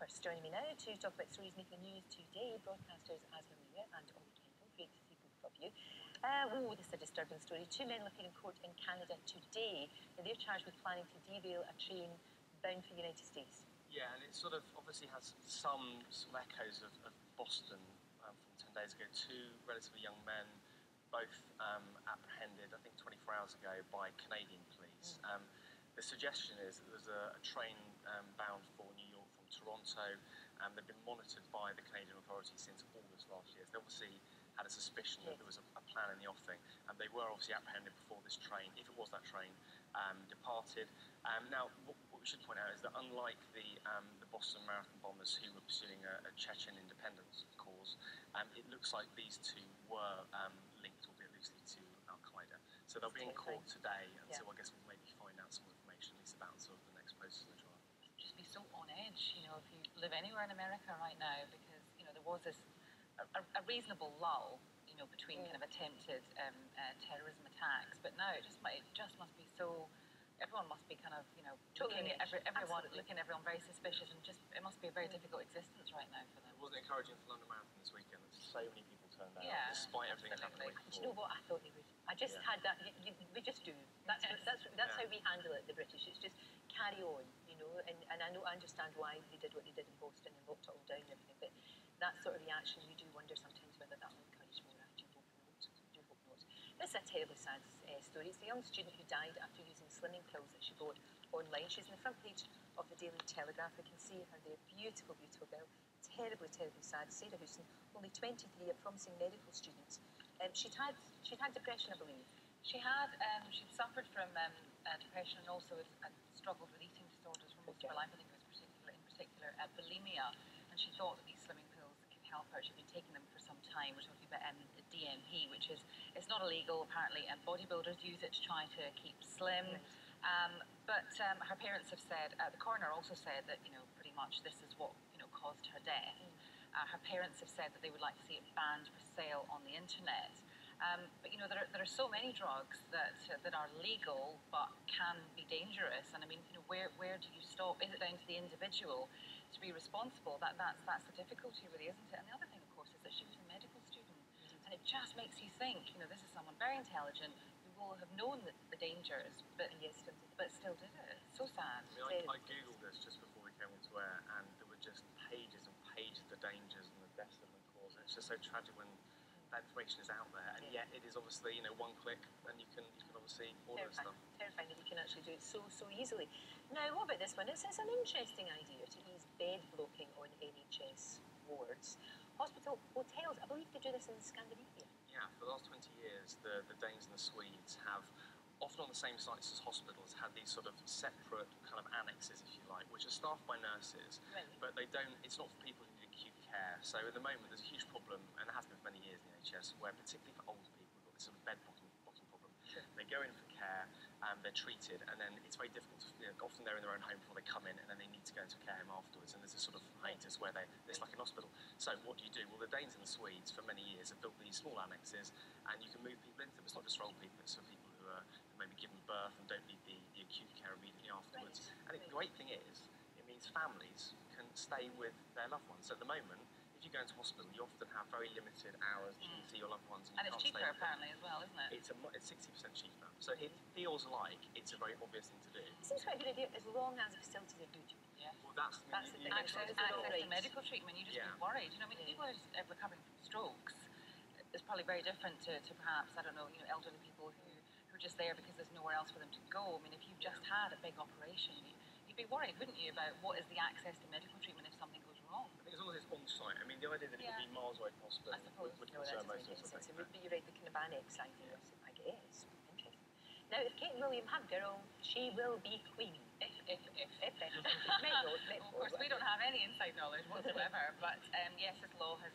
First, joining me now to talk about stories making news today, broadcasters as Maria and Ollie Kendall. Great to see both of you. This is a disturbing story. Two men appear in court in Canada today. They're charged with planning to derail a train bound for the United States. Yeah, and it sort of obviously has some sort of echoes of Boston from 10 days ago. Two relatively young men, both apprehended, I think 24 hours ago, by Canadian police. The suggestion is that there's a train bound for New York from Toronto, and they've been monitored by the Canadian authorities since August last year. So they obviously had a suspicion that there was a plan in the offing, and they were obviously apprehended before this train, if it was that train, departed. Now, what we should point out is that unlike the Boston Marathon bombers who were pursuing a Chechen independence cause, it looks like these two were linked, albeit loosely, to Al-Qaeda. So they'll be in court today, and so I guess we'll maybe find out some information, at least about sort of the next post in the trial. Just be so on edge, you know, if you live anywhere in America right now, because, you know, there was this a reasonable lull, you know, between kind of attempted terrorism attacks, but now it just must be so. Everyone must be kind of, you know, looking at everyone very suspicious, and just it must be a very difficult existence right now for them. It wasn't encouraging for London Marathon this weekend. So many people turned out, despite everything that happened the week before. Do you know what? I thought they would. I just had that. We just do. That's how we handle it, the British. It's just carry on, you know. And I understand why they did what they did in Boston and locked it all down and everything. But that sort of reaction, you do wonder sometimes whether that will encourage more. I do hope not. This is a terribly sad story. It's a young student who died after using slimming pills that she bought online. She's on the front page of the Daily Telegraph. I can see her there. Beautiful, beautiful girl. Terribly, terribly sad. Sarah Houston, only 23, a promising medical student. She'd had depression, I believe. She'd suffered from depression, and also had struggled with eating disorders for most of her life. I think it was in particular bulimia, and she thought that these slimming pills could help her. She'd been taking them for some time. We're talking about DMP, which is, it's not illegal apparently, and bodybuilders use it to try to keep slim. But her parents have said, the coroner also said that, you know, pretty much this is what, you know, caused her death. Her parents have said that they would like to see it banned for sale on the internet. But you know, there are so many drugs that are legal but can be dangerous. And I mean, you know, where do you stop? Is it down to the individual to be responsible? That's the difficulty, really, isn't it? And the other thing, of course, is that she was a medical student, and it just makes you think. You know, this is someone very intelligent who will have known the dangers, but still did it. It's so sad. I mean, I googled this just before we came onto air, and there were just pages and pages of the dangers and the deaths that have been caused. It's just so tragic when that information is out there, and yet it is obviously, you know, one click, and you can obviously order stuff. Terrifying that you can actually do it so easily. Now, what about this one? It's an interesting idea to ease bed blocking on NHS wards. Hotels, I believe they do this in Scandinavia. Yeah, for the last 20 years, the Danes and the Swedes have, often on the same sites as hospitals, had these sort of separate kind of annexes, if you like, which are staffed by nurses, but they don't. It's not for people who need acute care. So at the moment, there's a huge problem, and it has been for many years in the NHS, where particularly for older people, we've got this sort of bed blocking problem. They go in for care, they're treated, and then it's very difficult to, you know, often they're in their own home before they come in, and then they need to go into a care home afterwards, and there's this sort of hiatus where it's like an hospital. So what do? Well, the Danes and the Swedes for many years have built these small annexes, and you can move people into them. It's not just for old people, it's for people who are maybe given birth and don't need the acute care immediately afterwards. And the great thing is, it means families can stay with their loved ones. So at the moment, if you go into hospital, you often have very limited hours that you can see your loved ones. And it's cheaper apparently as well, isn't it? It's 60% cheaper. So it feels like it's a very obvious thing to do. It seems quite a good idea, as long as the facilities are good. Yeah. Well, that's the thing. Access to medical treatment, you just be worried. You know, I mean, people who are recovering from strokes is probably very different to perhaps, I don't know, you know, elderly people who are just there because there's nowhere else for them to go. I mean, if you've just had a big operation, you'd be worried, wouldn't you, about what is the access to medical treatment if something goes wrong? I think as long as it's on site. I mean, the idea that it would be miles away from hospital would concern most of us. It would be right, the kind of annex idea, I guess. Interesting. Now, if Kate and William have girl, she will be queen. If. Of course, we don't have any inside knowledge whatsoever, but yes, this law has